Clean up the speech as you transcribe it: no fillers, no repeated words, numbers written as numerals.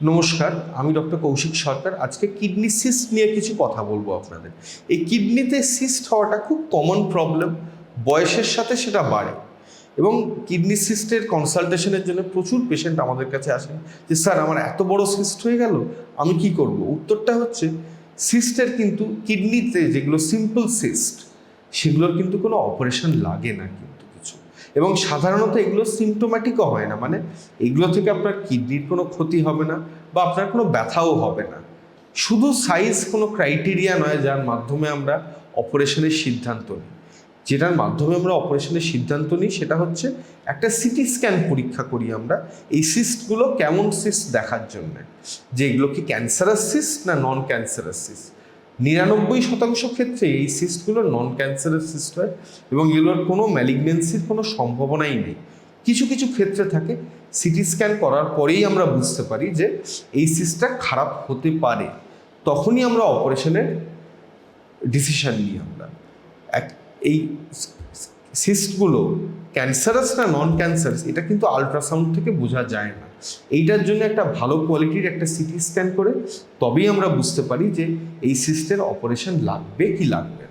নমস্কার, আমি ডক্টর কৌশিক সরকার। আজকে কিডনি সিস্ট নিয়ে কিছু কথা বলবো আপনাদের। এই কিডনিতে সিস্ট হওয়াটা খুব কমন প্রবলেম, বয়সের সাথে সেটা বাড়ে এবং কিডনি সিস্টের কনসালটেশনের জন্য প্রচুর পেশেন্ট আমাদের কাছে আসেন যে স্যার আমার এত বড় সিস্ট হয়ে গেল, আমি কি করব? উত্তরটা হচ্ছে সিস্টের কিন্তু কিডনিতে যেগুলো সিম্পল সিস্ট সেগুলোর কিন্তু কোনো অপারেশন লাগে না কিন্তু কিছু, এবং সাধারণত এগুলো সিমটোম্যাটিকও হয় না, মানে এগুলো থেকে আপনার কিডনির কোনো ক্ষতি হবে না বা আপনার কোনো ব্যথাও হবে না। শুধু সাইজ কোনো ক্রাইটেরিয়া নয় যার মাধ্যমে আমরা অপারেশনের সিদ্ধান্ত নিই। যেটার মাধ্যমে আমরা অপারেশনের সিদ্ধান্ত নিই সেটা হচ্ছে একটা সিটি স্ক্যান পরীক্ষা করি আমরা এই সিস্টগুলো কেমন সিস্ট দেখার জন্য, যে এগুলো কি ক্যান্সারাস সিস্ট না নন ক্যান্সারাস সিস্ট। 99% ক্ষেত্রে এই সিস্টগুলো নন ক্যান্সারাস সিস্ট হয় এবং এগুলোর কোনো ম্যালিগনেন্সির কোনো সম্ভাবনাই নেই। কিছু কিছু ক্ষেত্রে থাকে, সিটি স্ক্যান করার পরেই আমরা বুঝতে পারি যে এই সিস্টটা খারাপ হতে পারে, তখনই আমরা অপারেশনের ডিসিশন নিই আমরা। এই সিস্টগুলো ক্যান্সারাস না নন ক্যান্সারাস এটা কিন্তু আলট্রাসাউন্ড থেকে বোঝা যায় না। এইটার জন্য একটা ভালো কোয়ালিটির একটা সিটি স্ক্যান করে তবেই আমরা বুঝতে পারি যে এই সিস্টের অপারেশন লাগবে কি লাগবে না।